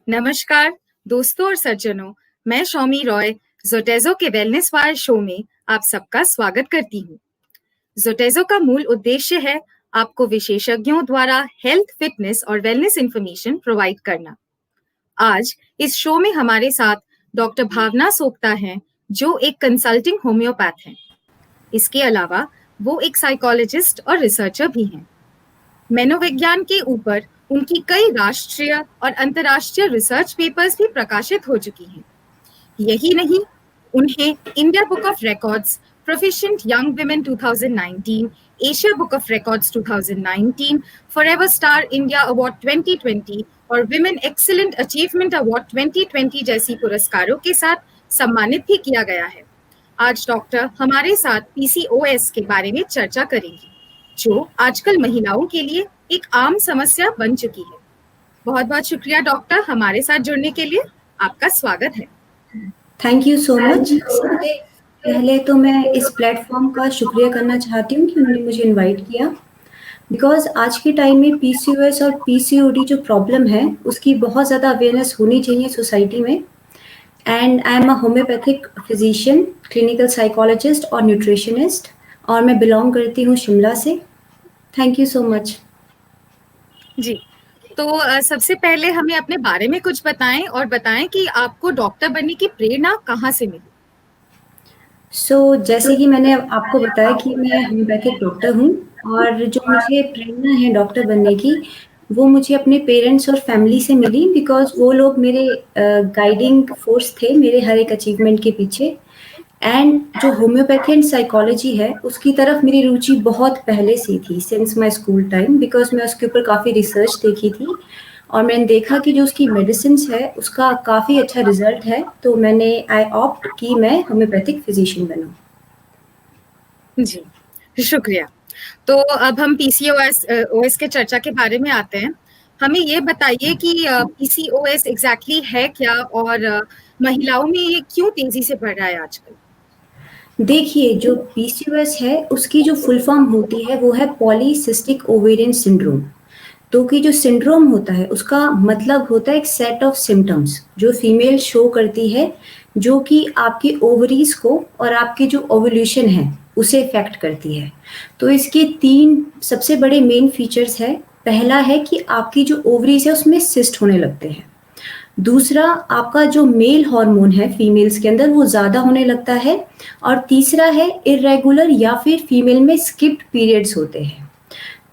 नमस्कार दोस्तों और सज्जनों, मैं शौमी रॉय जोटेजो के वेलनेस वायर शो में आप सबका स्वागत करती हूँ। जोटेजो का मूल उद्देश्य है आपको विशेषज्ञों द्वारा हेल्थ, फिटनेस और वेलनेस इंफॉर्मेशन प्रोवाइड करना। आज इस शो में हमारे साथ डॉक्टर भावना सोक्ता हैं, जो एक कंसल्टिंग होम्योपैथ हैं। इसके अलावा वो एक साइकोलॉजिस्ट और रिसर्चर भी हैं। मनोविज्ञान के ऊपर उनकी कई राष्ट्रीय और अंतर्राष्ट्रीय रिसर्च पेपर्स भी प्रकाशित हो चुकी हैं। यही नहीं, उन्हें India book of records, proficient young women 2019, Asia book of records 2019, forever star India award 2020 और विमेन एक्सीलेंट अचीवमेंट अवार्ड 2020 जैसी पुरस्कारों के साथ सम्मानित भी किया गया है। आज डॉक्टर हमारे साथ पीसीओएस के बारे में चर्चा करेंगी, जो आजकल महिलाओं के लिए एक आम समस्या बन चुकी है। बहुत बहुत शुक्रिया डॉक्टर, हमारे साथ जुड़ने के लिए आपका स्वागत है। Thank you so much. सबसे पहले तो मैं इस प्लेटफॉर्म का शुक्रिया करना चाहती हूँ कि उन्होंने मुझे इनवाइट किया, बिकॉज आज के टाइम में पीसीओएस और पीसीओडी जो प्रॉब्लम है उसकी बहुत ज़्यादा अवेयरनेस होनी चाहिए सोसाइटी में। And I am a homeopathic physician, clinical psychologist और न्यूट्रिशनिस्ट, और मैं बिलोंग करती हूँ शिमला से। Thank you so much. जी, तो सबसे पहले हमें अपने बारे में कुछ बताएं और बताएं कि आपको डॉक्टर बनने की प्रेरणा कहाँ से मिली। जैसे कि मैंने आपको बताया कि मैं होम्योपैथिक डॉक्टर हूँ, और जो मुझे प्रेरणा है डॉक्टर बनने की वो मुझे अपने पेरेंट्स और फैमिली से मिली, बिकॉज वो लोग मेरे गाइडिंग फोर्स थे मेरे हर एक अचीवमेंट के पीछे। एंड जो होम्योपैथी एंड साइकोलॉजी है उसकी तरफ मेरी रुचि बहुत पहले से थी, since my school time, because मैं उसके ऊपर काफ़ी रिसर्च देखी थी और मैंने देखा कि जो उसकी मेडिसिन है उसका काफ़ी अच्छा रिजल्ट है, तो मैंने आई ऑप्ट कि मैं होम्योपैथिक फिजिशियन बनूं। जी, शुक्रिया। तो अब हम पीसीओएस के चर्चा के बारे में आते हैं। हमें ये बताइए कि पीसीओएस एग्जैक्टली है क्या और महिलाओं में ये क्यों तेजी से बढ़ रहा है आजकल। देखिए, जो पीसीओएस है उसकी जो फुल फॉर्म होती है वो है पॉलीसिस्टिक ओवेरियन सिंड्रोम। तो कि जो सिंड्रोम होता है उसका मतलब होता है एक सेट ऑफ सिम्टम्स जो फीमेल शो करती है, जो कि आपकी ओवरीज को और आपके जो ओवल्यूशन है उसे इफेक्ट करती है। तो इसके 3 सबसे बड़े मेन फीचर्स है। पहला है कि आपकी जो ओवरीज है उसमें सिस्ट होने लगते हैं। दूसरा, आपका जो मेल हार्मोन है फीमेल्स के अंदर वो ज़्यादा होने लगता है। और तीसरा है इरेगुलर या फिर फीमेल में स्किप्ड पीरियड्स होते हैं।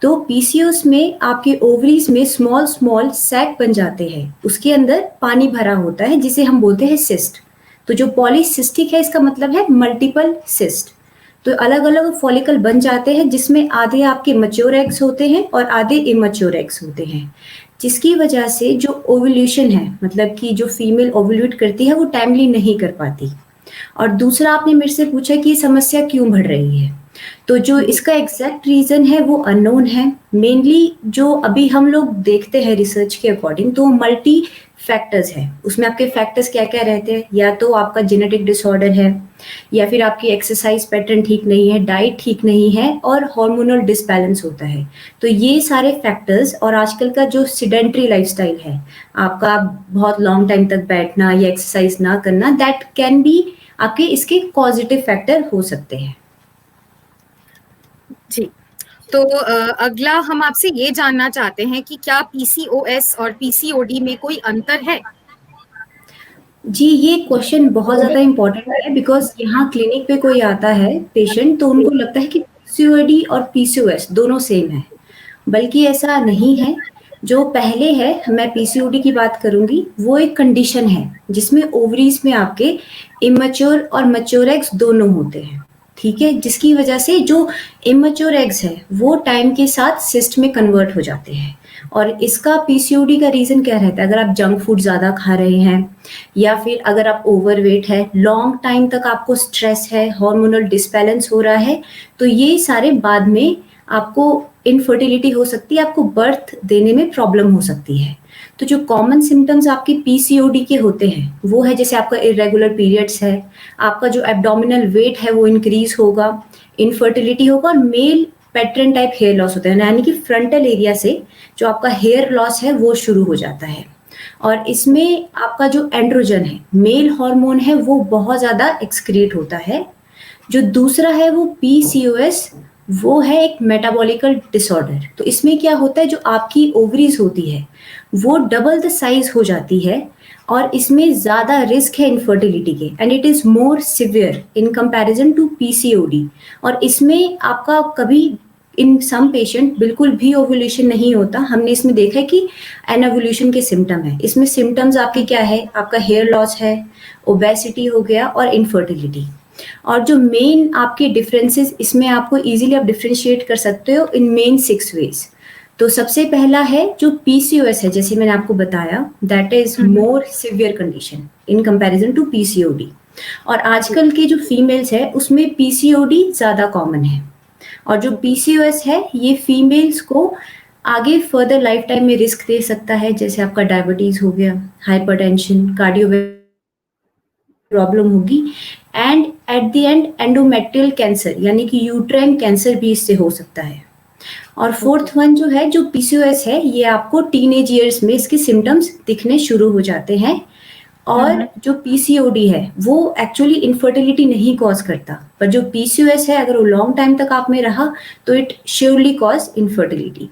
तो पीसीओएस में आपके ओवरीज में स्मॉल स्मॉल सैक बन जाते हैं, उसके अंदर पानी भरा होता है जिसे हम बोलते हैं सिस्ट। तो जो पॉलीसिस्टिक है इसका मतलब है मल्टीपल सिस्ट। तो अलग अलग फॉलिकल बन जाते हैं जिसमें आधे आपके मैच्योर एग्स होते हैं और आधे इमैच्योर एग्स होते हैं, जिसकी वजह से जो ओवल्यूशन है, मतलब कि जो फीमेल ओवल्यूट करती है वो टाइमली नहीं कर पाती। और दूसरा, आपने मेरे से पूछा कि ये समस्या क्यों बढ़ रही है, तो जो इसका एग्जैक्ट रीजन है वो अननोन है। मेनली जो अभी हम लोग देखते हैं रिसर्च के अकॉर्डिंग तो मल्टी फैक्टर्स है। उसमें आपके फैक्टर्स क्या क्या रहते हैं, या तो आपका जेनेटिक डिसऑर्डर है, या फिर आपकी एक्सरसाइज पैटर्न ठीक नहीं है, डाइट ठीक नहीं है, और हार्मोनल डिसबैलेंस होता है। तो ये सारे फैक्टर्स, और आजकल का जो सिडेंट्री लाइफस्टाइल है, आपका बहुत लॉन्ग टाइम तक बैठना या एक्सरसाइज ना करना, दैट कैन बी आपके इसके पॉजिटिव फैक्टर हो सकते हैं। जी, तो अगला हम आपसे ये जानना चाहते हैं कि क्या पीसीओएस और पीसीओडी में कोई अंतर है। जी, ये क्वेश्चन बहुत ज़्यादा इम्पोर्टेंट है, बिकॉज यहाँ क्लिनिक पे कोई आता है पेशेंट तो उनको लगता है कि पीसीओडी और पीसीओएस दोनों सेम है, बल्कि ऐसा नहीं है। जो पहले है, मैं पीसीओडी की बात करूंगी, वो एक कंडीशन है जिसमें ओवरीज में आपके इमेच्योर और मैच्योर एग्स दोनों होते हैं, ठीक है, जिसकी वजह से जो इमेच्योर एग्स है वो टाइम के साथ सिस्ट में कन्वर्ट हो जाते हैं। और इसका पीसीओडी का रीज़न क्या रहता है, अगर आप जंक फूड ज़्यादा खा रहे हैं, या फिर अगर आप ओवरवेट है, लॉन्ग टाइम तक आपको स्ट्रेस है, हार्मोनल डिसबैलेंस हो रहा है, तो ये सारे बाद में आपको इनफर्टिलिटी हो सकती है, आपको बर्थ देने में प्रॉब्लम हो सकती है। तो जो कॉमन सिम्टम्स आपके पीसीओडी के होते हैं वो है, जैसे आपका इरेगुलर पीरियड्स है, आपका जो एब्डोमिनल वेट है वो इंक्रीज होगा, इनफर्टिलिटी होगा, और male pattern type hair loss होता है, यानी कि फ्रंटल एरिया से जो आपका हेयर लॉस है वो शुरू हो जाता है। और इसमें आपका जो एंड्रोजन है, मेल हार्मोन है, वो बहुत ज़्यादा एक्सक्रीट होता है। जो दूसरा है वो पीसीओएस, वो है एक मेटाबॉलिकल डिसऑर्डर। तो इसमें क्या होता है, जो आपकी ओवरीज होती है वो डबल द साइज हो जाती है और इसमें ज़्यादा रिस्क है इनफर्टिलिटी के, and it is more severe in comparison to PCOD. और इसमें आपका कभी इन सम पेशेंट बिल्कुल भी ओव्यूलेशन नहीं होता। हमने इसमें देखा है कि एनोवुलेशन के सिम्टम है। इसमें सिम्टम्स आपके क्या है, आपका हेयर लॉस है, ओबेसिटी हो गया और इनफर्टिलिटी। और जो मेन आपके डिफरेंसेस, इसमें आपको इजीली आप डिफरेंशिएट कर सकते हो इन मेन 6 वेज। तो सबसे पहला है जो पीसीओएस है, जैसे मैंने आपको बताया, that is more severe condition in comparison to PCOD. और आजकल के जो फीमेल्स है उसमें पीसीओडी ज्यादा कॉमन है, और जो पीसीओएस है ये फीमेल्स को आगे फर्दर लाइफ टाइम में रिस्क दे सकता है, जैसे आपका डायबिटीज हो गया, हाइपरटेंशन, कार्डियो प्रॉब्लम होगी, and at the end endometrial cancer यानी कि यूट्राइन कैंसर भी इससे हो सकता है। और फोर्थ वन जो है, जो पीसीओएस है, ये आपको टीनेज ईयर्स में इसके सिम्टम्स दिखने शुरू हो जाते हैं। और जो पीसीओडी है वो एक्चुअली इनफर्टिलिटी नहीं कॉज करता, पर जो पीसीओएस है अगर वो लॉन्ग टाइम तक आप में रहा तो इट श्योरली कॉज इनफर्टिलिटी।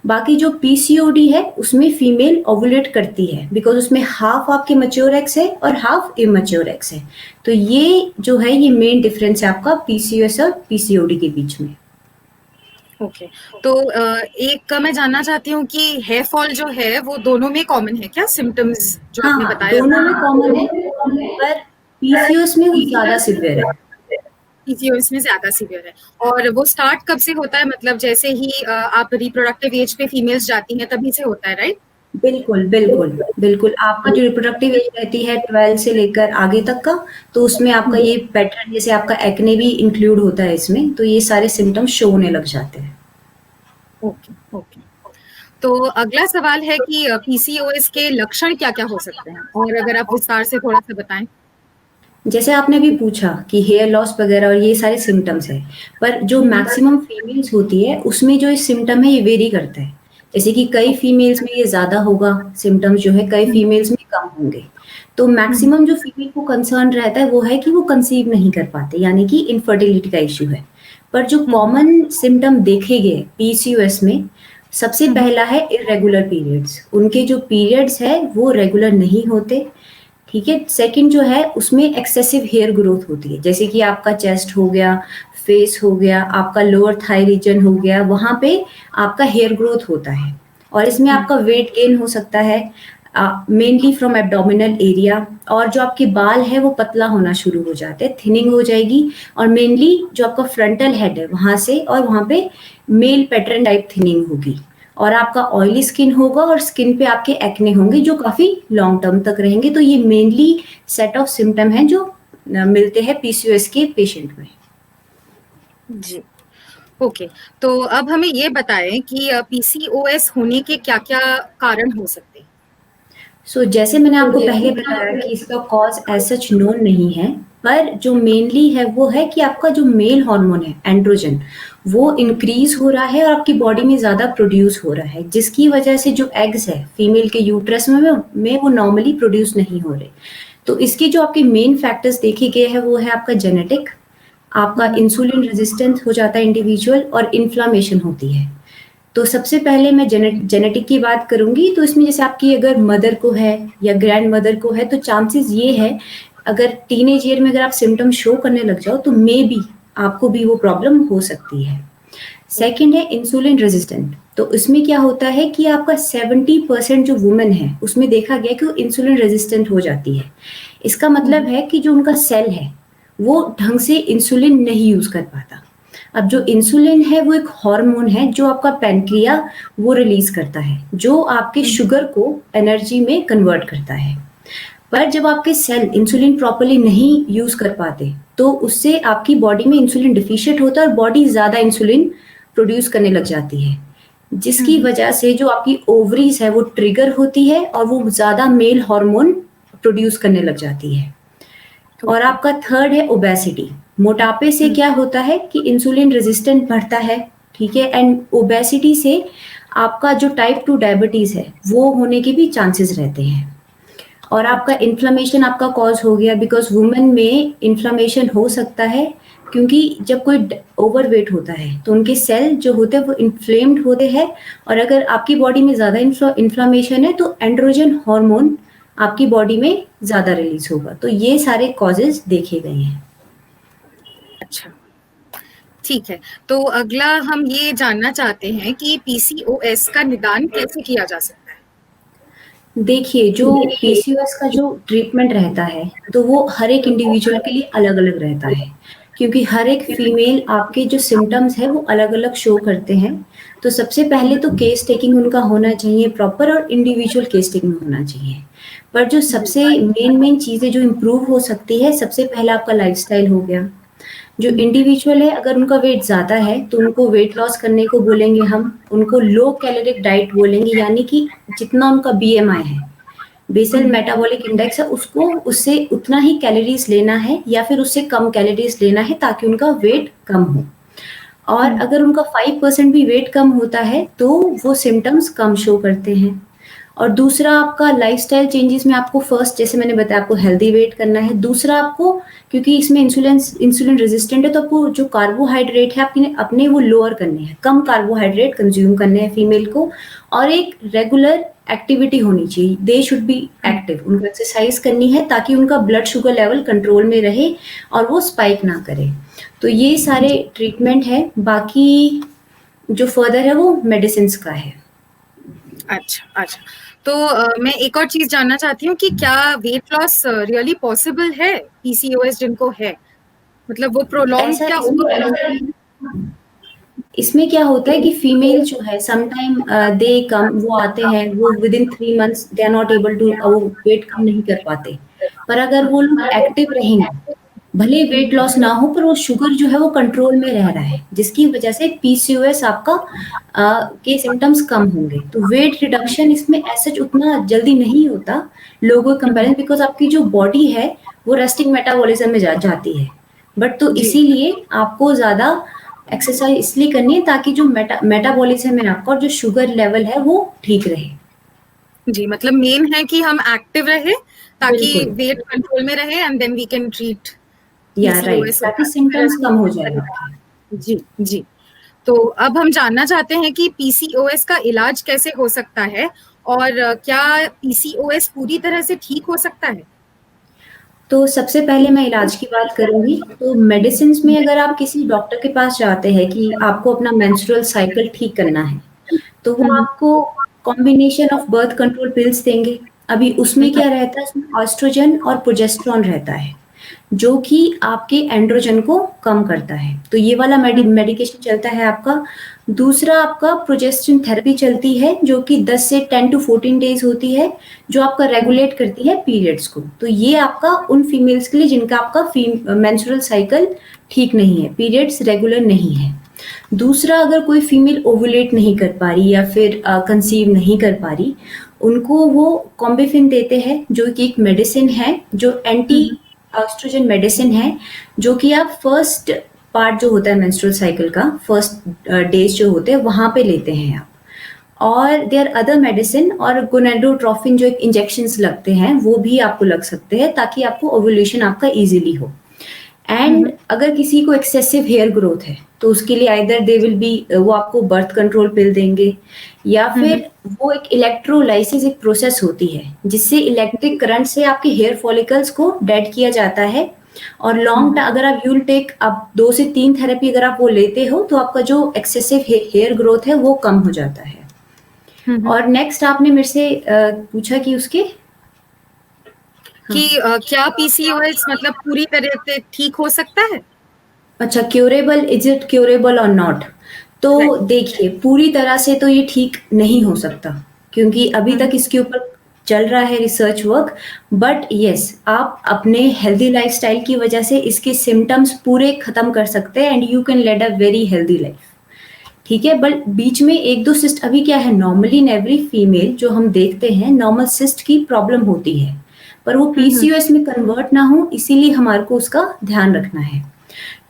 बाकी जो पीसीओडी है उसमें फीमेल ओवुलेट करती है, बिकॉज उसमें हाफ आपके मैच्योर एग्स है और हाफ इमैच्योर एग्स है। तो ये जो है ये मेन डिफरेंस है आपका पीसीओएस और पीसीओडी के बीच में। ओके, तो एक मैं जानना चाहती हूँ कि हेयर फॉल जो है वो दोनों में कॉमन है क्या, सिम्टम्स जो आपने हाँ, बताया? दोनों में कॉमन है, पर पीसीओएस में वो ज्यादा सिवियर है। पीसीओएस में ज्यादा सीवियर है। और वो स्टार्ट कब से होता है, मतलब जैसे ही आप रिप्रोडक्टिव एज पे फीमेल्स जाती हैं तभी से होता है, राइट? बिल्कुल बिल्कुल बिल्कुल। आपका जो रिप्रोडक्टिव एज रहती है 12 से लेकर आगे तक का, तो उसमें आपका ये पैटर्न, जैसे आपका एक्ने भी इंक्लूड होता है इसमें, तो ये सारे सिम्टम्स शो होने लग जाते हैं। Okay okay. तो अगला सवाल है कि पीसीओएस के लक्षण क्या क्या हो सकते हैं, और अगर आप विस्तार से थोड़ा सा बताएं। जैसे आपने भी पूछा कि हेयर लॉस वगैरह और ये सारे सिम्टम्स है, पर जो मैक्सिमम फीमेल्स होती है उसमें जो सिम्टम है ये वेरी करता है। जैसे कि कई फीमेल्स में ये ज्यादा होगा सिम्टम्स जो है, कई फीमेल्स में कम होंगे। तो मैक्सिमम जो फीमेल को कंसर्न रहता है वो है कि वो कंसीव नहीं कर पाते, यानी कि इनफर्टिलिटी का इश्यू है। पर जो कॉमन सिम्टम देखे गए पीसीओएस में, सबसे पहला है इरेगुलर पीरियड्स। उनके जो पीरियड्स है वो रेगुलर नहीं होते, ठीक है। सेकंड जो है उसमें एक्सेसिव हेयर ग्रोथ होती है, जैसे कि आपका चेस्ट हो गया, फेस हो गया, आपका लोअर थाई रीजन हो गया, वहां पे आपका हेयर ग्रोथ होता है। और इसमें आपका वेट गेन हो सकता है, मेनली फ्रॉम एब्डोमिनल एरिया। और जो आपके बाल है वो पतला होना शुरू हो जाते हैं, थिनिंग हो जाएगी। और मेनली जो आपका फ्रंटल हेड है वहां से, और वहां पे मेल पैटर्न टाइप थिनिंग होगी। और आपका ऑयली स्किन होगा और स्किन पे आपके एक्ने होंगे जो काफी लॉन्ग टर्म तक रहेंगे। तो ये मेनली सेट ऑफ सिम्टम हैं जो मिलते हैं पीसीओएस के पेशेंट में। जी, ओके। तो अब हमें ये बताएं कि पीसीओएस होने के क्या क्या कारण हो सकते हैं। जैसे मैंने आपको पहले बताया कि इसका कॉज एज सच नोन नहीं है, पर जो मेनली है वो है कि आपका जो मेल हार्मोन है एंड्रोजन, वो इंक्रीज हो रहा है और आपकी बॉडी में ज्यादा प्रोड्यूस हो रहा है, जिसकी वजह से जो एग्स है फीमेल के यूट्रस में वो नॉर्मली प्रोड्यूस नहीं हो रहे। तो इसके जो आपके मेन फैक्टर्स देखे गए हैं वो है आपका जेनेटिक, आपका इंसुलिन रेजिस्टेंस हो जाता है इंडिविजुअल, और इन्फ्लामेशन होती है। तो सबसे पहले मैं जेनेटिक की बात करूंगी। तो इसमें जैसे आपकी अगर मदर को है या ग्रैंड मदर को है, तो चांसेस ये है अगर टीनेज ईयर में अगर आप सिम्टम शो करने लग जाओ तो मे बी आपको भी वो प्रॉब्लम हो सकती है। सेकंड है इंसुलिन रेजिस्टेंट। तो इसमें क्या होता है कि आपका 70% जो वुमेन है उसमें देखा गया कि वो इंसुलिन रेजिस्टेंट हो जाती है। इसका मतलब है कि जो उनका सेल है वो ढंग से इंसुलिन नहीं यूज कर पाता। अब जो इंसुलिन है वो एक हार्मोन है जो आपका पैनक्रिया वो रिलीज करता है, जो आपके शुगर को एनर्जी में कन्वर्ट करता है। पर जब आपके सेल इंसुलिन प्रॉपर्ली नहीं यूज कर पाते तो उससे आपकी बॉडी में इंसुलिन डिफिशिएंट होता है और बॉडी ज्यादा इंसुलिन प्रोड्यूस करने लग जाती है, जिसकी वजह से जो आपकी ओवरीज है वो ट्रिगर होती है और वो ज्यादा मेल हार्मोन प्रोड्यूस करने लग जाती है। और आपका थर्ड है ओबेसिटी। मोटापे से क्या होता है कि इंसुलिन रेजिस्टेंट बढ़ता है, ठीक है, एंड ओबेसिटी से आपका जो टाइप 2 डायबिटीज है वो होने के भी चांसेस रहते हैं। और आपका इन्फ्लेमेशन आपका कॉज हो गया, बिकॉज वुमेन में इन्फ्लेमेशन हो सकता है क्योंकि जब कोई ओवरवेट होता है तो उनके सेल जो होते हैं वो इन्फ्लेम्ड होते हैं, और अगर आपकी बॉडी में ज़्यादा इन्फ्लेमेशन है तो एंड्रोजन हार्मोन आपकी बॉडी में ज़्यादा रिलीज होगा। तो ये सारे कॉजेज देखे गए हैं। अच्छा, ठीक है। तो अगला हम ये जानना चाहते हैं कि पीसीओएस का निदान कैसे किया जा सकता है? देखिए, जो पीसीओएस का जो ट्रीटमेंट रहता है तो वो हर एक इंडिविजुअल के लिए अलग-अलग रहता है, क्योंकि हर एक फीमेल आपके जो सिम्पटम्स है वो अलग-अलग शो करते हैं। तो सबसे पहले तो केस टेकिंग उनका होना चाहिए प्रॉपर, और इंडिविजुअल केस टेकिंग होना चाहिए। पर जो सबसे मेन चीज़ें जो इम्प्रूव हो सकती है, सबसे पहला आपका लाइफस्टाइल हो गया। जो इंडिविजुअल है अगर उनका वेट ज़्यादा है तो उनको वेट लॉस करने को बोलेंगे हम, उनको लो कैलोरिक डाइट बोलेंगे, यानी कि जितना उनका बीएमआई है, बेसल मेटाबॉलिक इंडेक्स है, उसको उससे उतना ही कैलोरीज लेना है या फिर उससे कम कैलोरीज लेना है ताकि उनका वेट कम हो। और अगर उनका 5% भी वेट कम होता है तो वो सिम्टम्स कम शो करते हैं। और दूसरा आपका लाइफस्टाइल चेंजेस में आपको फर्स्ट, जैसे मैंने बताया, आपको हेल्दी वेट करना है। दूसरा आपको, क्योंकि इसमें इंसुलिन रेजिस्टेंट है, तो आपको जो कार्बोहाइड्रेट है आपने अपने वो लोअर करने हैं, कम कार्बोहाइड्रेट कंज्यूम करने हैं फीमेल को। और एक रेगुलर एक्टिविटी होनी चाहिए, दे शुड बी एक्टिव, उनको एक्सरसाइज करनी है ताकि उनका ब्लड शुगर लेवल कंट्रोल में रहे और वो स्पाइक ना करे। तो ये सारे ट्रीटमेंट है, बाकी जो फर्दर है वो मेडिसिन का है। अच्छा, अच्छा। तो मैं एक और चीज जानना चाहती हूँ कि क्या वेट लॉस रियली पॉसिबल है पीसीओएस जिनको है? मतलब वो प्रोलॉन्ग क्या इसमें क्या होता है कि फीमेल जो है समटाइम दे कम, वो आते हैं, वो within 3 months they are not able to, वो वेट कम नहीं कर पाते। पर अगर वो लोग एक्टिव रहेंगे, भले वेट लॉस ना हो पर वो शुगर जो है वो कंट्रोल में रह रहा है, जिसकी वजह से पीसीओएस आपका के सिम्टम्स कम होंगे। तो वेट रिडक्शन इसमें ऐसा उतना जल्दी नहीं होता लोगों के कंपेरिजन, बिकॉज आपकी जो बॉडी है वो रेस्टिंग मेटाबॉलिज्म में जाती है। बट तो इसीलिए आपको ज़्यादा एक्सरसाइज इसलिए करनी है ताकि जो मेटाबॉलिज्म है आपका और जो शुगर लेवल है वो ठीक रहे। जी, मतलब मेन है कि हम एक्टिव रहे ताकि बिल्कुल, वेट कंट्रोल में रहे and then we can treat या राइट, पीसीओएस। ताकि सिम्टम्स कम हो जाए आपके। जी, जी। तो अब हम जानना चाहते हैं कि पीसीओएस का इलाज कैसे हो सकता है और क्या पीसीओएस पूरी तरह से ठीक हो सकता है? तो सबसे पहले मैं इलाज की बात करूँगी। तो मेडिसिन्स में अगर आप किसी डॉक्टर के पास जाते हैं कि आपको अपना मेंस्ट्रुअल साइकिल ठीक करना है, तो वो आपको combination of birth control pills देंगे। अभी उसमें क्या रहता है, उसमें एस्ट्रोजन और प्रोजेस्टेरॉन रहता है, जो कि आपके एंड्रोजन को कम करता है। तो ये वाला मेडिकेशन चलता है आपका। दूसरा आपका प्रोजेस्टेरॉन थेरेपी चलती है, जो कि 10 से 10 टू 14 डेज होती है, जो आपका रेगुलेट करती है पीरियड्स को। तो ये आपका उन फीमेल्स के लिए जिनका आपका मेंस्ट्रुअल साइकिल ठीक नहीं है, पीरियड्स रेगुलर नहीं है। दूसरा, अगर कोई फीमेल ओवुलेट नहीं कर पा रही या फिर कंसीव नहीं कर पा रही, उनको वो कॉम्बिफिन देते हैं, जो कि एक मेडिसिन है, जो एंटी एस्ट्रोजन मेडिसिन है, जो कि आप फर्स्ट पार्ट जो होता है मेंस्ट्रुअल साइकिल का, फर्स्ट डेज जो होते हैं वहाँ पे लेते हैं आप। और देयर अदर मेडिसिन और गोनेडोट्रोफिन जो एक इंजेक्शंस लगते हैं वो भी आपको लग सकते हैं ताकि आपको ओवुलेशन आपका इजीली हो। एंड अगर किसी को एक्सेसिव हेयर ग्रोथ है तो उसके लिए आइदर दे विल बी, वो आपको बर्थ कंट्रोल पिल देंगे, या फिर वो एक इलेक्ट्रोलाइसिस एक प्रोसेस होती है जिससे इलेक्ट्रिक करंट से आपके हेयर फॉलिकल्स को डेड किया जाता है। और लॉन्ग अगर आप यूल टेक, आप 2 से 3 थेरेपी अगर आप वो लेते हो तो आपका जो एक्सेसिव हेयर ग्रोथ है वो कम हो जाता है। और नेक्स्ट आपने मेरे से पूछा कि उसके कि क्या पीसीओएस मतलब पूरी तरह से ठीक हो सकता है? अच्छा, क्योरेबल, इज इट क्योरेबल और नॉट? तो देखिए, पूरी तरह से तो ये ठीक नहीं हो सकता, क्योंकि अभी तक इसके ऊपर चल रहा है रिसर्च वर्क। बट यस, आप अपने हेल्दी लाइफस्टाइल की वजह से इसके सिम्टम्स पूरे खत्म कर सकते हैं and you can lead a very healthy life. ठीक है, बट बीच में एक दो सिस्ट, अभी क्या है, नॉर्मली इन एवरी फीमेल जो हम देखते हैं नॉर्मल सिस्ट की प्रॉब्लम होती है, पर वो पीसीओएस में कन्वर्ट ना हो, इसीलिए हमारे को उसका ध्यान रखना है।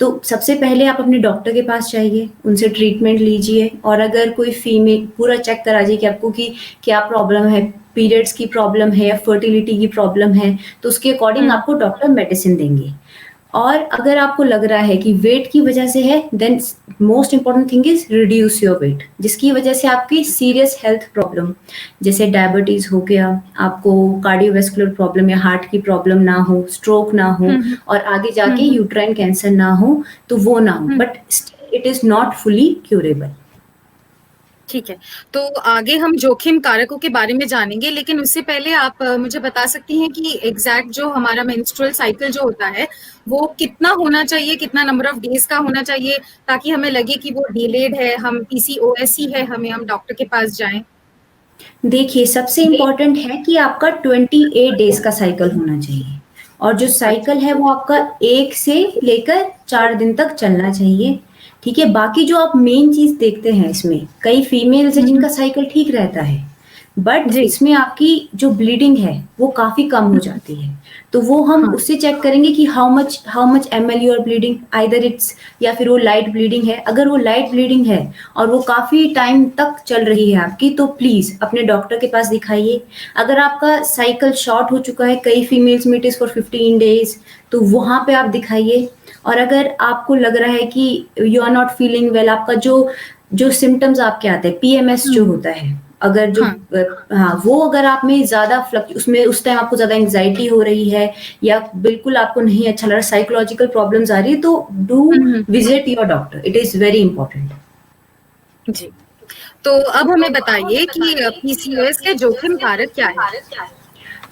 तो सबसे पहले आप अपने डॉक्टर के पास जाइए, उनसे ट्रीटमेंट लीजिए और अगर कोई फीमेल पूरा चेक करा जाए कि आपको कि क्या प्रॉब्लम है, पीरियड्स की प्रॉब्लम है या फर्टिलिटी की प्रॉब्लम है, तो उसके अकॉर्डिंग आपको डॉक्टर मेडिसिन देंगे। और अगर आपको लग रहा है कि वेट की वजह से है, then most important thing is reduce your weight, जिसकी वजह से आपकी सीरियस हेल्थ प्रॉब्लम जैसे डायबिटीज हो गया, आपको कार्डियोवेस्कुलर प्रॉब्लम या हार्ट की प्रॉब्लम ना हो, स्ट्रोक ना हो और आगे जाके यूट्राइन कैंसर ना हो, तो वो ना हो, but still it is not fully curable. ठीक है, तो आगे हम जोखिम कारकों के बारे में जानेंगे, लेकिन उससे पहले आप मुझे बता सकती हैं कि एग्जैक्ट जो हमारा मेंस्ट्रुअल साइकिल जो होता है वो कितना होना चाहिए, कितना नंबर ऑफ डेज का होना चाहिए, ताकि हमें लगे कि वो डिलेड है, हम पीसीओएस ही है, हमें हम डॉक्टर के पास जाएं। देखिए, सबसे इम्पोर्टेंट है कि आपका 28 डेज का साइकिल होना चाहिए और जो साइकिल है वो आपका 1 से लेकर 4 दिन तक चलना चाहिए। ठीक है, बाकी जो आप मेन चीज देखते हैं इसमें, कई फीमेल्स है जिनका साइकिल ठीक रहता है, बट जी। इसमें आपकी जो ब्लीडिंग है वो काफी कम हो जाती है। तो वो हम हाँ। उससे चेक करेंगे कि how much ml you are bleeding, either it's या फिर वो लाइट ब्लीडिंग है। अगर वो लाइट ब्लीडिंग है और वो काफी टाइम तक चल रही है आपकी, तो प्लीज अपने डॉक्टर के पास दिखाइए। अगर आपका साइकिल शॉर्ट हो चुका है, कई फीमेल्स में इट इज फॉर 15 डेज, तो वहां पे आप दिखाइए। और अगर आपको लग रहा है कि you are not feeling well, आपका जो जो सिम्टम्स आपके आते हैं, पीएमएस जो होता है, अगर जो हाँ, वो अगर आप में ज्यादा उसमें उस टाइम आपको ज्यादा एंग्जाइटी हो रही है या बिल्कुल आपको नहीं अच्छा लग रहा, साइकोलॉजिकल प्रॉब्लम्स आ रही है, तो do visit your doctor, it is very important. जी, तो अब हमें बताइए कि पीसीओएस के जोखिम कारक क्या है।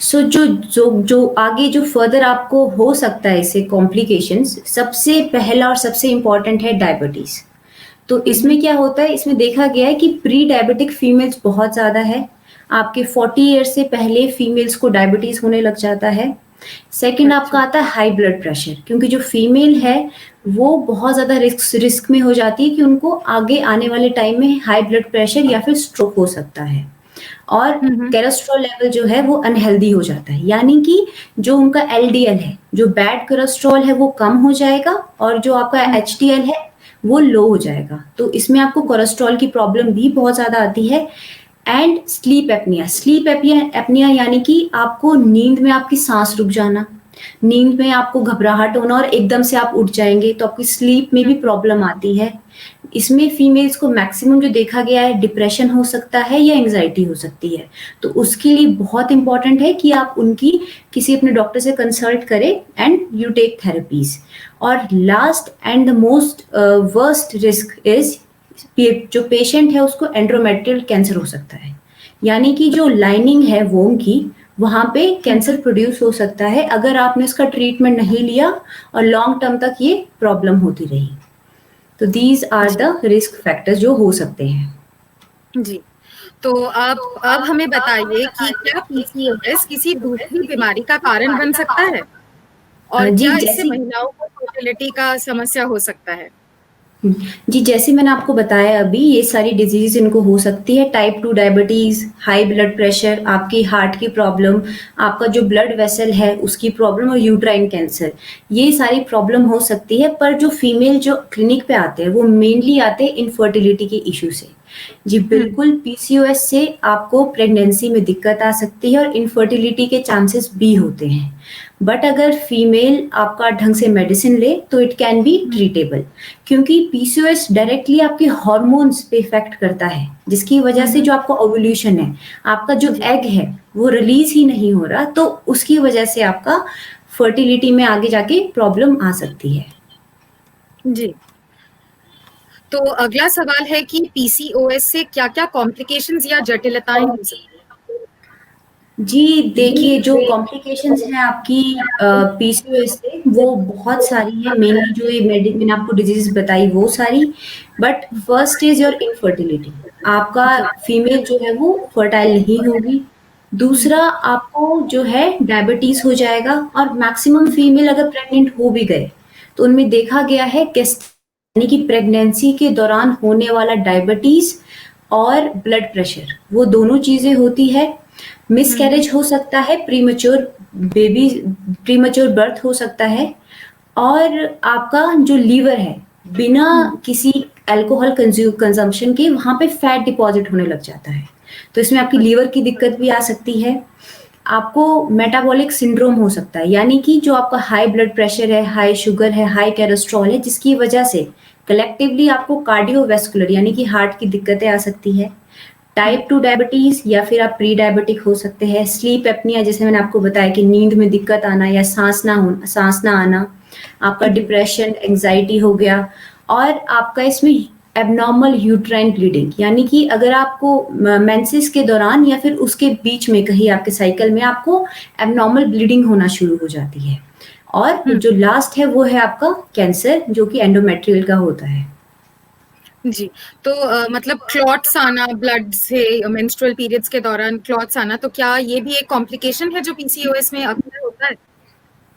सो जो आगे जो फर्दर आपको हो सकता है इससे कॉम्प्लिकेशंस, सबसे पहला और सबसे इम्पोर्टेंट है डायबिटीज। तो इसमें क्या होता है, इसमें देखा गया है कि प्री डायबिटिक फीमेल्स बहुत ज्यादा है। आपके 40 ईयर्स से पहले फीमेल्स को डायबिटीज होने लग जाता है। सेकंड आपका आता है हाई ब्लड प्रेशर, क्योंकि जो फीमेल है वो बहुत ज्यादा रिस्क में हो जाती है कि उनको आगे आने वाले टाइम में हाई ब्लड प्रेशर या फिर स्ट्रोक हो सकता है। और कोलेस्ट्रॉल लेवल जो है वो अनहेल्दी हो जाता है, यानी कि जो उनका एलडीएल है, जो बैड कोलेस्ट्रॉल है वो कम हो जाएगा और जो आपका एचडीएल है वो लो हो जाएगा। तो इसमें आपको कोलेस्ट्रॉल की प्रॉब्लम भी बहुत ज्यादा आती है। एंड स्लीप एपनिया, एपनिया यानी कि आपको नींद में आपकी सांस रुक जाना, नींद में आपको घबराहट होना और एकदम से आप उठ जाएंगे, तो आपकी स्लीप में भी प्रॉब्लम आती है। इसमें फीमेल्स को मैक्सिमम जो देखा गया है डिप्रेशन हो सकता है या एंजाइटी हो सकती है। तो उसके लिए बहुत इंपॉर्टेंट है कि आप उनकी किसी अपने डॉक्टर से कंसल्ट करें एंड यू टेक थेरेपीज। और last and the most worst risk is, जो पेशेंट है उसको एंड्रोमेट्रियल कैंसर हो सकता है, यानी कि जो लाइनिंग है वोम की, वहां पे कैंसर प्रोड्यूस हो सकता है अगर आपने उसका ट्रीटमेंट नहीं लिया और लॉन्ग टर्म तक ये प्रॉब्लम होती रही। तो these are the risk factors जो हो सकते हैं। जी, तो अब हमें बताइए कि क्या पीसीओएस किसी दूसरी बीमारी का कारण बन सकता है, और जी क्या इससे जैसी महिलाओं को फर्टिलिटी का समस्या हो सकता है। जी जैसे मैंने आपको बताया अभी, ये सारी डिजीज इनको हो सकती है। Type 2 diabetes, high blood pressure, आपकी हार्ट की प्रॉब्लम, आपका जो ब्लड वेसल है उसकी प्रॉब्लम और यूट्राइन कैंसर, ये सारी प्रॉब्लम हो सकती है। पर जो फीमेल जो क्लिनिक पे आते हैं वो मेनली आते हैं इनफर्टिलिटी के इशू से। जी बिल्कुल, पीसीओएस से आपको प्रेगनेंसी में दिक्कत आ सकती है और इनफर्टिलिटी के चांसेस भी होते हैं। बट अगर फीमेल आपका ढंग से मेडिसिन ले तो इट कैन बी ट्रीटेबल, क्योंकि पीसीओएस डायरेक्टली आपके हॉर्मोन्स पे इफेक्ट करता है, जिसकी वजह से जो आपका ओव्यूलेशन है, आपका जो एग है वो रिलीज ही नहीं हो रहा, तो उसकी वजह से आपका फर्टिलिटी में आगे जाके प्रॉब्लम आ सकती है। जी, तो अगला सवाल है कि पीसीओएस से क्या-क्या कॉम्प्लिकेशंस या जटिलताएं हो सकती हैं। जी देखिए, जो कॉम्प्लिकेशंस हैं आपकी पीसीओएस से वो बहुत सारी है। मेनली जो ये मैंने आपको डिजीज बताई वो सारी, but first is your infertility, आपका फीमेल जो है वो फर्टाइल नहीं होगी। दूसरा, आपको जो है डायबिटीज हो जाएगा, और मैक्सिमम फीमेल अगर प्रेग्नेंट हो भी गए तो उनमें देखा गया है यानी कि प्रेगनेंसी के दौरान होने वाला डायबिटीज और ब्लड प्रेशर, वो दोनों चीजें होती है। मिसकैरेज हो सकता है, प्रीमेच्योर बर्थ हो सकता है, और आपका जो लीवर है, बिना किसी अल्कोहल कंजम्पशन के वहाँ पे फैट डिपॉजिट होने लग जाता है। तो इसमें आपकी लीवर की दिक्कत भी आ सकती है। आपको मेटाबॉलिक सिंड्रोम हो सकता है, यानी कि जो आपका हाई ब्लड प्रेशर है, हाई शुगर है, हाई कोलेस्ट्रॉल है, जिसकी वजह से कलेक्टिवली आपको कार्डियोवैस्कुलर यानी कि हार्ट की दिक्कतें आ सकती है। टाइप 2 डायबिटीज या फिर आप प्री डायबिटिक हो सकते हैं। स्लीप एपनिया, जैसे मैंने आपको बताया कि नींद में दिक्कत आना या सांस ना आना। आपका डिप्रेशन, एंजाइटी हो गया। और आपका इसमें एबनॉर्मल यूट्राइन ब्लीडिंग, यानी कि अगर आपको मेंसेस के दौरान या फिर उसके बीच में कहीं आपके साइकिल में आपको एबनॉर्मल ब्लीडिंग होना शुरू हो जाती है। और जो लास्ट है वो है आपका कैंसर, जो कि एंडोमेट्रियल का होता है। जी, तो मतलब क्लॉट्स आना ब्लड से मेंस्ट्रुअल पीरियड्स के दौरान क्लॉट्स आना, तो क्या ये भी एक कॉम्प्लिकेशन है जो पीसीओएस में अक्सर होता है?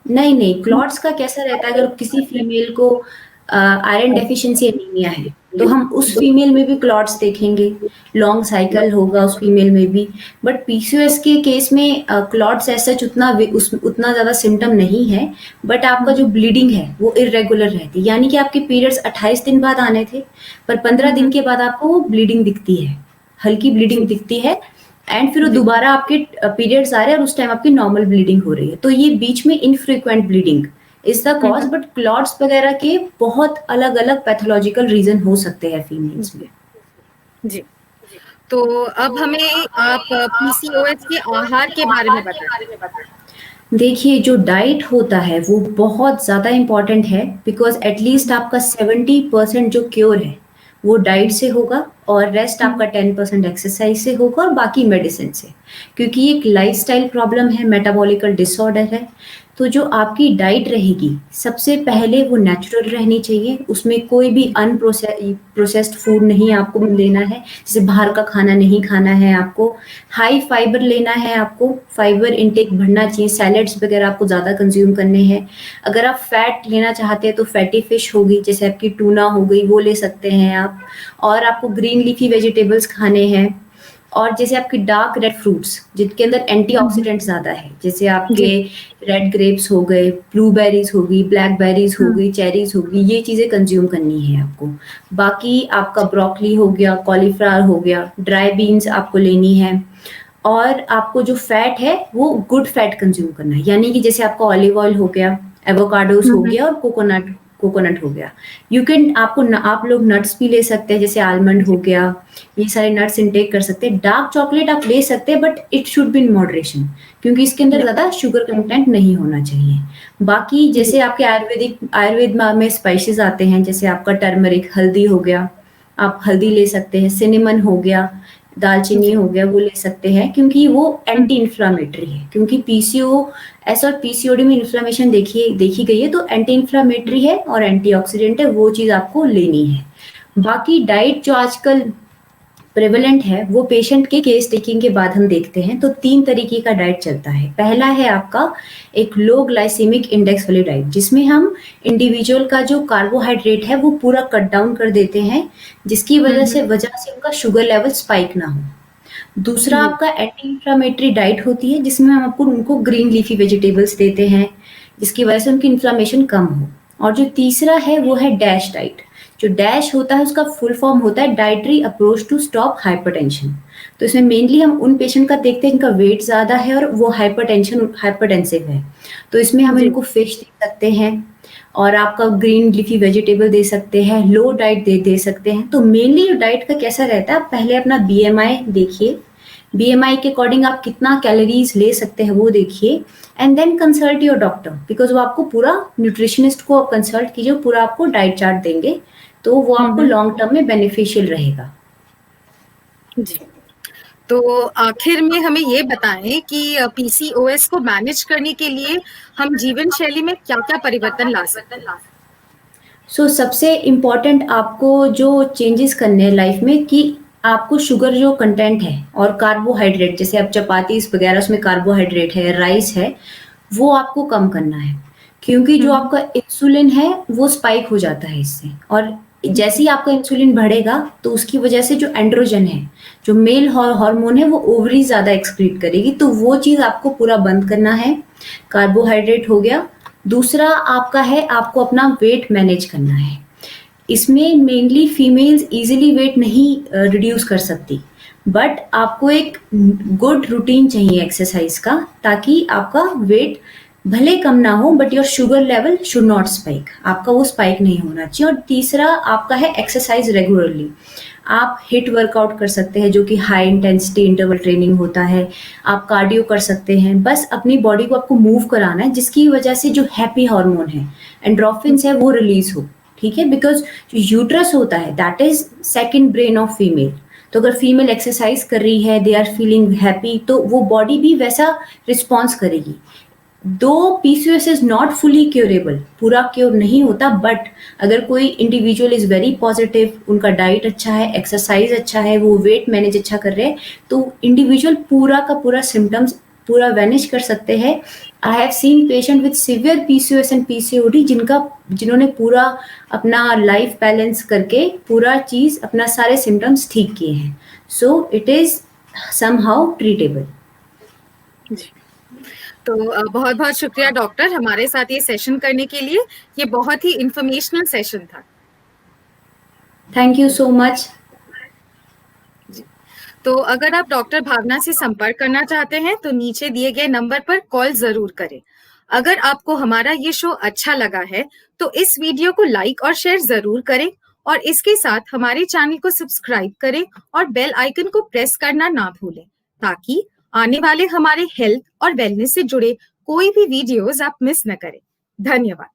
नहीं नहीं, क्लॉट्स का कैसा रहता है, अगर किसी फीमेल को आयरन डेफिशिएंसी एनीमिया है तो हम उस फीमेल में भी क्लॉट्स देखेंगे, लॉन्ग साइकिल होगा उस फीमेल में भी। बट पीसीओएस के केस में क्लॉट्स ऐसा उतना ज्यादा सिम्टम नहीं है। बट आपका जो ब्लीडिंग है वो इरेगुलर रहती है, यानी कि आपके पीरियड्स 28 दिन बाद आने थे, पर 15 दिन के बाद आपको वो ब्लीडिंग दिखती है, हल्की ब्लीडिंग दिखती है। एंड फिर वो दोबारा आपके पीरियड्स आ रहे हैं और उस टाइम आपकी नॉर्मल ब्लीडिंग हो रही है। तो ये बीच में infrequent bleeding is the cause. But clots वगैरह के बहुत अलग अलग पैथोलॉजिकल रीजन हो सकते हैं फीमेल्स में। जी, तो अब हमें आप पीसीओएस के आहार के बारे में बताएं। देखिए, जो डाइट होता है वो बहुत ज़्यादा इम्पॉर्टेंट है, बिकॉज एटलीस्ट आपका 70% जो क्योर है वो डाइट से होगा और रेस्ट आपका 10% एक्सरसाइज से होगा और बाकी मेडिसिन से। क्योंकि ये एक लाइफस्टाइल प्रॉब्लम है, मेटाबॉलिकल डिसऑर्डर है। तो जो आपकी डाइट रहेगी, सबसे पहले वो नेचुरल रहनी चाहिए, उसमें कोई भी प्रोसेस्ड फूड नहीं आपको लेना है, जैसे बाहर का खाना नहीं खाना है आपको। हाई फाइबर लेना है आपको, फाइबर इनटेक बढ़ना चाहिए, सैलेड्स वगैरह आपको ज़्यादा कंज्यूम करने हैं। अगर आप फैट लेना चाहते हैं तो फैटी फिश होगी, जैसे आपकी टूना हो गई, वो ले सकते हैं आप। और आपको ग्रीन लीफी वेजिटेबल्स खाने हैं। और जैसे आपकी डार्क रेड फ्रूट्स जिनके अंदर एंटीऑक्सीडेंट ज़्यादा है, जैसे आपके रेड ग्रेप्स हो गए, ब्लूबेरीज हो गई, ब्लैकबेरीज हो गई, चेरीज हो गई, ये चीज़ें कंज्यूम करनी है आपको। बाकी आपका ब्रोकली हो गया, कॉलीफ्लावर हो गया, ड्राई बीन्स आपको लेनी है। और आपको जो फैट है वो गुड फैट कंज्यूम करना है, यानी कि जैसे आपका ऑलिव ऑयल हो गया, एवोकाडोस हो गया और कोकोनट हो गया। यू कैन आप लोग नट्स भी ले सकते हैं, जैसे आलमंड हो गया, ये सारे नट्स इनटेक कर सकते हैं। डार्क चॉकलेट आप ले सकते हैं, but it should be in moderation, क्योंकि इसके अंदर ज़्यादा शुगर कंटेंट नहीं होना चाहिए। बाकी जैसे आपके आयुर्वेद में स्पाइसेस आते हैं, जैसे आपका टर्मरिक, हल्दी हो गया, आप हल्दी ले सकते हैं। सिनेमन हो गया, दालचीनी हो गया, वो ले सकते हैं, क्योंकि वो एंटी इन्फ्लामेटरी है। क्योंकि पीसीओएस और पीसीओडी में इन्फ्लामेशन देखी गई है, तो एंटी इन्फ्लामेटरी है और एंटीऑक्सीडेंट है, वो चीज़ आपको लेनी है। बाकी डाइट जो आजकल प्रेवलेंट है वो पेशेंट के केस टेकिंग के बाद हम देखते हैं। तो 3 तरीके का डाइट चलता है। पहला है आपका एक लो ग्लाइसेमिक इंडेक्स वाली डाइट, जिसमें हम इंडिविजुअल का जो कार्बोहाइड्रेट है वो पूरा कट डाउन कर देते हैं, जिसकी वजह से उनका शुगर लेवल स्पाइक ना हो। दूसरा आपका एंटी इंफ्लामेटरी डाइट होती है, जिसमें हम उनको ग्रीन लीफी वेजिटेबल्स देते हैं, जिसकी वजह से उनकी इन्फ्लामेशन कम हो। और जो तीसरा है वो है डैश डाइट। जो डैश होता है उसका फुल फॉर्म होता है dietary approach to stop hypertension. तो इसमें मेनली हम उन पेशेंट का देखते हैं जिनका वेट ज़्यादा है और वो हाइपरटेंसिव है। तो इसमें हम इनको फिश दे सकते हैं और आपका ग्रीन लीफी वेजिटेबल दे सकते हैं, लो डाइट दे सकते हैं। तो मेनली जो डाइट का कैसा रहता है, आप पहले अपना बीएमआई देखिए, बीएमआई के अकॉर्डिंग आप कितना कैलोरीज ले सकते हैं वो देखिए, and then consult your doctor, because वो आपको पूरा न्यूट्रिशनिस्ट को कंसल्ट कीजिए, पूरा आपको डाइट चार्ट देंगे, तो वो आपको लॉन्ग टर्म में बेनिफिशियल रहेगा। जी, तो आखिर में हमें ये बताएं कि पीसीओएस को मैनेज करने के लिए हम जीवन शैली में क्या-क्या परिवर्तन ला सकते हैं? सबसे इम्पोर्टेंट आपको जो चेंजेस करने हैं लाइफ में, कि आपको शुगर जो कंटेंट है और कार्बोहाइड्रेट, जैसे आप चपातीस वगैरह उसमें कार्बोहाइड्रेट है, राइस है, वो आपको कम करना है। क्योंकि जो आपका इंसुलिन है वो स्पाइक हो जाता है इससे, और जैसे ही आपका इंसुलिन बढ़ेगा तो उसकी वजह से जो एंड्रोजन है, जो मेल हार्मोन है, वो ओवरी ज़्यादा एक्सक्रीट करेगी, तो वो चीज़ आपको पूरा बंद करना है। कार्बोहाइड्रेट हो गया, दूसरा आपका है, आपको अपना वेट मैनेज करना है। इसमें मेनली फीमेल्स इजीली वेट नहीं रिड्यूस कर सकती, बट आपको एक गुड रूटीन चाहिए एक्सरसाइज का, ताकि आपका वेट भले कम ना हो but your sugar level should not spike, आपका वो स्पाइक नहीं होना चाहिए। और तीसरा आपका है एक्सरसाइज रेगुलरली। आप हिट वर्कआउट कर सकते हैं जो कि हाई इंटेंसिटी इंटरवल ट्रेनिंग होता है, आप कार्डियो कर सकते हैं, बस अपनी बॉडी को आपको मूव कराना है, जिसकी वजह से जो हैप्पी हार्मोन है, एंड्रोफिन्स है, वो रिलीज हो। ठीक है, बिकॉज जो यूट्रस होता है that is second brain of female. तो अगर फीमेल एक्सरसाइज कर रही है, दे आर फीलिंग हैप्पी, तो वो बॉडी भी वैसा रिस्पॉन्स करेगी। दो PCOS is not fully curable, पूरा क्योर नहीं होता, बट अगर कोई इंडिविजुअल इज वेरी पॉजिटिव, उनका डाइट अच्छा है, एक्सरसाइज अच्छा है, वो वेट मैनेज अच्छा कर रहे हैं, तो इंडिविजुअल पूरा का पूरा सिम्टम्स पूरा वैनिश कर सकते हैं। I have seen patient with severe PCOS and PCOD जिन्होंने पूरा अपना लाइफ बैलेंस करके पूरा चीज अपना सारे सिम्टम्स ठीक किए हैं। So it is somehow treatable. तो बहुत बहुत शुक्रिया डॉक्टर, हमारे साथ ये सेशन करने के लिए। ये बहुत ही इंफॉर्मेशनल सेशन था। Thank you so much. तो अगर आप डॉक्टर भावना से संपर्क करना चाहते हैं तो नीचे दिए गए नंबर पर कॉल जरूर करें। अगर आपको हमारा ये शो अच्छा लगा है तो इस वीडियो को लाइक और शेयर जरूर करें, और इसके साथ हमारे चैनल को सब्सक्राइब करें और बेल आइकन को प्रेस करना ना भूलें, ताकि आने वाले हमारे हेल्थ और वेलनेस से जुड़े कोई भी वीडियोस आप मिस न करें। धन्यवाद।